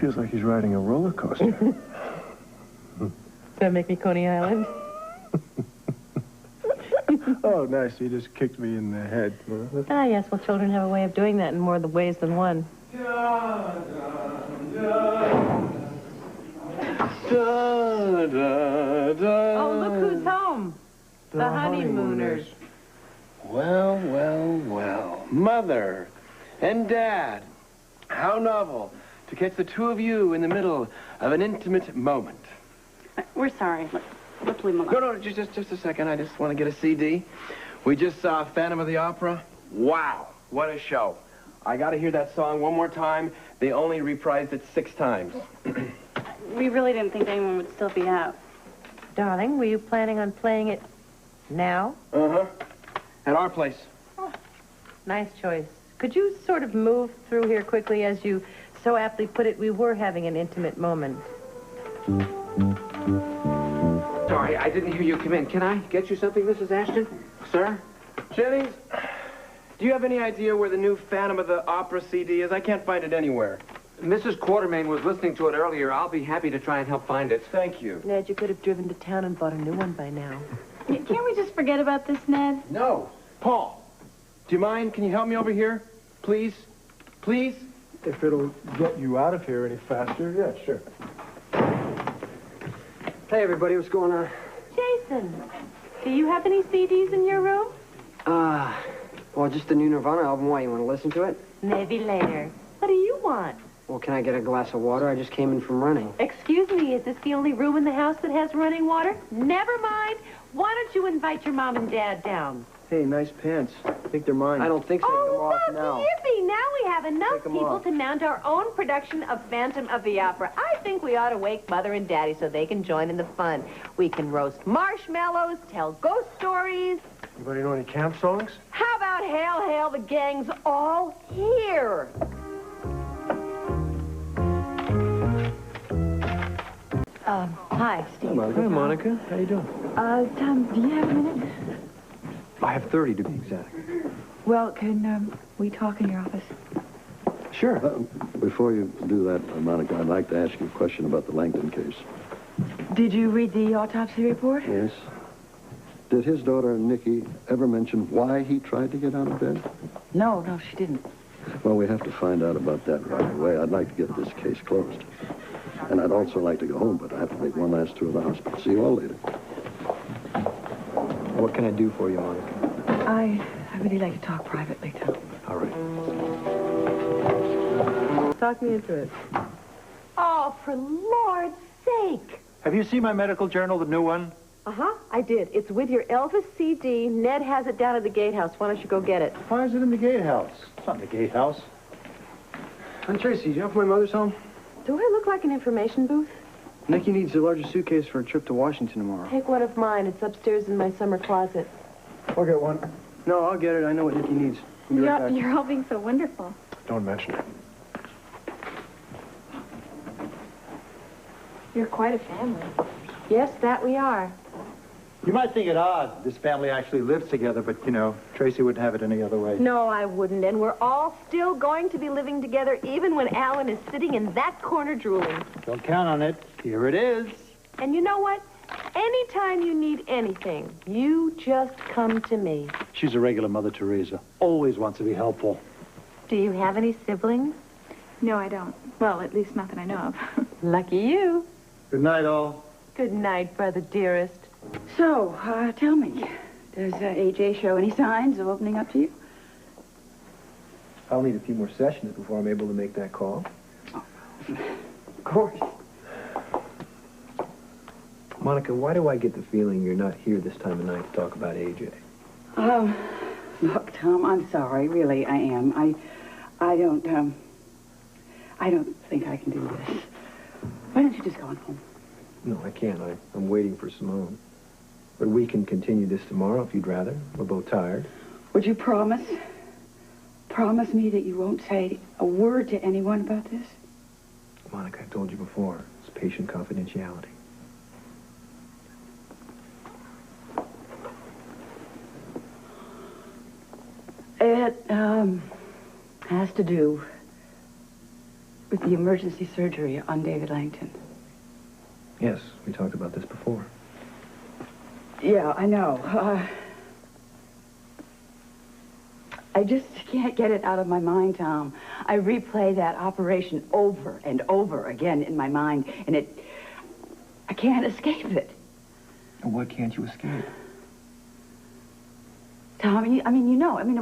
feels like he's riding a roller coaster. Does that make me Coney Island? Oh, nice. He just kicked me in the head. Ah, yes. Well, children have a way of doing that in more ways than one. Oh, look who's home. The honeymooners. Well, well, well. Mother and Dad. How novel to catch the two of you in the middle of an intimate moment. We're sorry. Let's leave him alone. No, just a second. I just want to get a CD. We just saw Phantom of the Opera. Wow, what a show. I got to hear that song one more time. They only reprised it 6 times. We really didn't think anyone would still be out. Darling, were you planning on playing it now? Uh-huh. At our place. Oh, nice choice. Could you sort of move through here quickly? As you so aptly put it, we were having an intimate moment. Sorry, I didn't hear you come in. Can I get you something, Mrs. Ashton? Sir? Jennings, do you have any idea where the new Phantom of the Opera CD is? I can't find it anywhere. Mrs. Quartermain was listening to it earlier. I'll be happy to try and help find it. Thank you. Ned, you could have driven to town and bought a new one by now. Can't we just forget about this, Ned? No. Paul, do you mind? Can you help me over here? Please? Please? If it'll get you out of here any faster, yeah, sure. Hey, everybody, what's going on? Jason, do you have any CDs in your room? Well, just the new Nirvana album. Why, you want to listen to it? Maybe later. What do you want? Well, can I get a glass of water? I just came in from running. Excuse me, is this the only room in the house that has running water? Never mind. Why don't you invite your mom and dad down? Hey, nice pants. I think they're mine. I don't think so. Take them off look, now. yippee! Now we have enough Take 'em people off. to mount our own production of Phantom of the Opera. I think we ought to wake Mother and Daddy so they can join in the fun. We can roast marshmallows, tell ghost stories. Anybody know any camp songs? How about Hail, Hail, the gang's all here? Hi, Steve. Hi, Monica. How you doing? Tom, do you have a minute? I have 30 to be exact. Well, can we talk in your office? Sure. Before you do that, Monica, I'd like to ask you a question about the Langdon case. Did you read the autopsy report? Yes. Did his daughter, Nikki, ever mention why he tried to get out of bed? No, she didn't. Well, we have to find out about that right away. I'd like to get this case closed. And I'd also like to go home, but I have to make one last tour of the hospital. See you all later. What can I do for you, Monica? I really like to talk privately, Tom. All right. Talk me into it. Oh, for Lord's sake. Have you seen my medical journal, the new one? Uh-huh, I did. It's with your Elvis CD. Ned has it down at the gatehouse. Why don't you go get it? Why is it in the gatehouse? It's not in the gatehouse. Aunt Tracy, do you know if my mother's home? Do I look like an information booth? Nikki needs a larger suitcase for a trip to Washington tomorrow. Take one of mine. It's upstairs in my summer closet. I'll get one. No, I'll get it. I know what Nikki needs. I'll be right back. You're all being so wonderful. Don't mention it. You're quite a family. Yes, that we are. You might think it odd this family actually lives together, but, you know, Tracy wouldn't have it any other way. No, I wouldn't. And we're all still going to be living together even when Alan is sitting in that corner drooling. Don't count on it. Here it is. And you know what? Anytime you need anything, you just come to me. She's a regular Mother Teresa. Always wants to be helpful. Do you have any siblings? No, I don't. Well, at least not that I know of. Lucky you. Good night, all. Good night, brother dearest. So, tell me, does AJ show any signs of opening up to you? I'll need a few more sessions before I'm able to make that call. Of course. Monica, why do I get the feeling you're not here this time of night to talk about AJ? Look, Tom, I'm sorry. Really, I am. I don't think I can do this. Why don't you just go on home? No, I can't. I'm waiting for Simone. But we can continue this tomorrow if you'd rather. We're both tired. Would you promise? Promise me that you won't say a word to anyone about this? Monica, I told you before. It's patient confidentiality. It, has to do with the emergency surgery on David Langton. Yes, we talked about this before. Yeah, I know. I just can't get it out of my mind, Tom. I replay that operation over and over again in my mind, and I can't escape it. Why can't you escape? Tom, it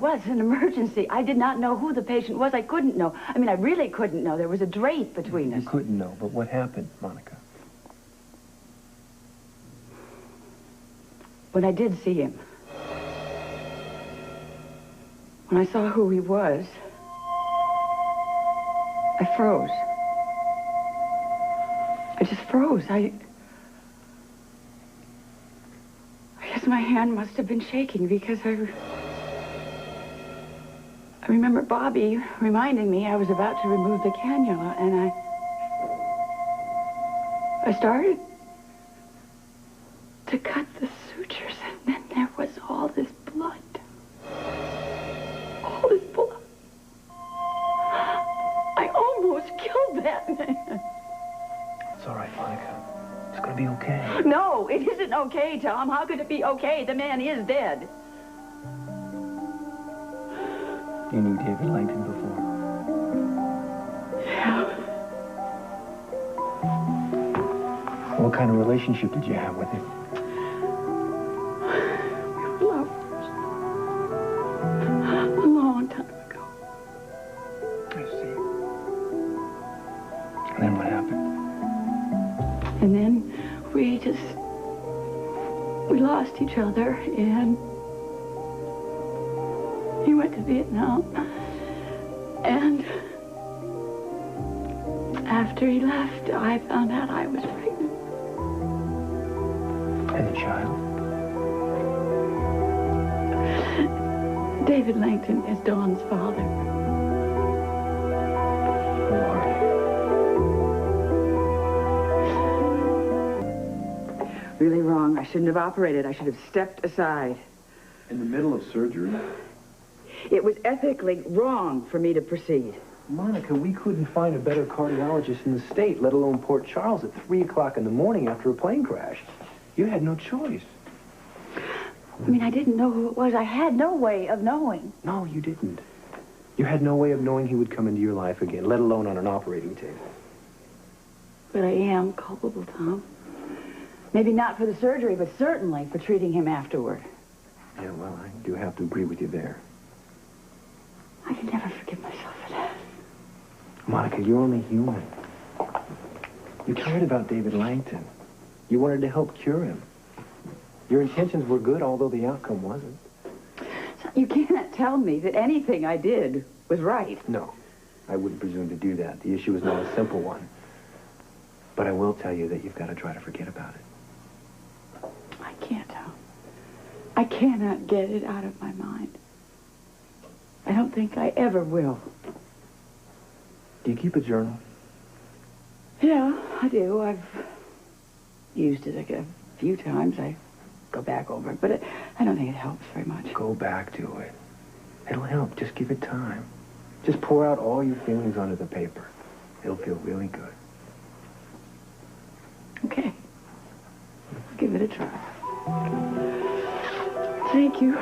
was an emergency. I did not know who the patient was. I couldn't know. I really couldn't know. There was a drape between us. You couldn't know, but what happened, Monica? When I did see him, when I saw who he was, I froze. I just froze. I guess my hand must have been shaking because I remember Bobby reminding me I was about to remove the cannula, and I started to cut the sutures, and then there was all this blood. All this blood. I almost killed that man. It's all right, Monica. It's gonna be okay. No, it isn't okay, Tom. How could it be okay? The man is dead. You knew David Langton before. Yeah. What kind of relationship did you have with him? We were lovers. A long time ago. I see. And then what happened? And then we lost each other, and he went to Vietnam. And after he left, I found out I was pregnant. And the child? David Langton is Dawn's father. Who are you? Really wrong. I shouldn't have operated. I should have stepped aside. In the middle of surgery? It was ethically wrong for me to proceed. Monica, we couldn't find a better cardiologist in the state, let alone Port Charles, at 3 o'clock in the morning after a plane crash. You had no choice. I didn't know who it was. I had no way of knowing. No, you didn't. You had no way of knowing he would come into your life again, let alone on an operating table. But I am culpable, Tom. Maybe not for the surgery, but certainly for treating him afterward. Yeah, well, I do have to agree with you there. I can never forgive myself for that. Monica, you're only human. You cared about David Langton. You wanted to help cure him. Your intentions were good, although the outcome wasn't. You cannot tell me that anything I did was right. No, I wouldn't presume to do that. The issue is not a simple one. But I will tell you that you've got to try to forget about it. I can't, Tom. I cannot get it out of my mind. I don't think I ever will. Do you keep a journal? Yeah, I do. I've used it a few times. I go back over it, but I don't think it helps very much. Go back to it. It'll help. Just give it time. Just pour out all your feelings onto the paper. It'll feel really good. Okay. Let's give it a try. Thank you.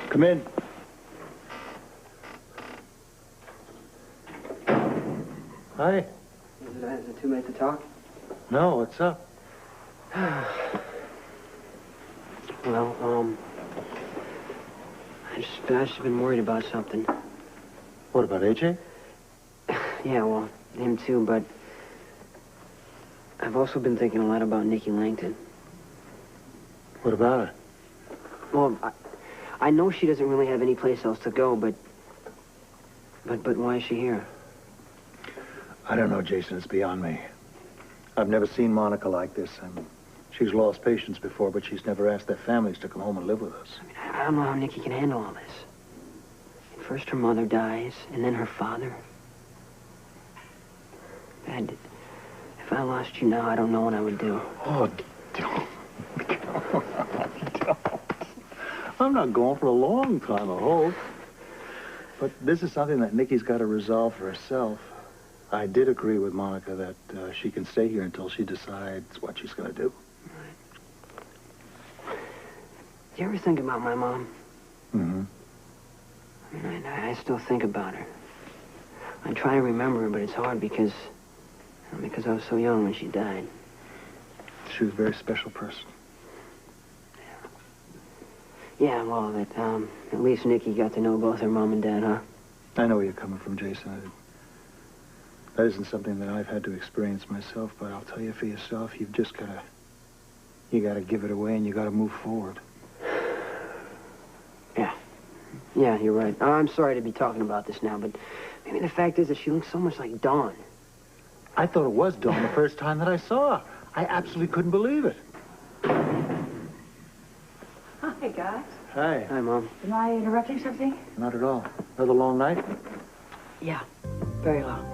Come in. Hi. Is it too late to talk? No, what's up? Well, I've just been worried about something. What about AJ? Yeah, well, him too, but I've also been thinking a lot about Nikki Langton. What about her? Well, I know she doesn't really have any place else to go, but why is she here? I don't know, Jason. It's beyond me. I've never seen Monica like this. She's lost patience before, but she's never asked their families to come home and live with us. I mean, I don't know how Nikki can handle all this. First her mother dies, and then her father. Dad, if I lost you now, I don't know what I would do. Oh, don't. I'm not going for a long time, I hope. But this is something that Nikki's got to resolve for herself. I did agree with Monica that she can stay here until she decides what she's going to do. Do you ever think about my mom? Mm-hmm. I mean, I still think about her. I try to remember her, but it's hard because I was so young when she died. She was a very special person. Yeah, well, at least Nikki got to know both her mom and dad, huh? I know where you're coming from, Jason. That isn't something that I've had to experience myself, but I'll tell you for yourself, you've just got to give it away and you got to move forward. Yeah, you're right. I'm sorry to be talking about this now, but maybe the fact is that she looks so much like Dawn. I thought it was Dawn the first time that I saw her. I absolutely couldn't believe it. Hi, guys. Hi. Hi, Mom. Am I interrupting something? Not at all. Another long night? Yeah, very long.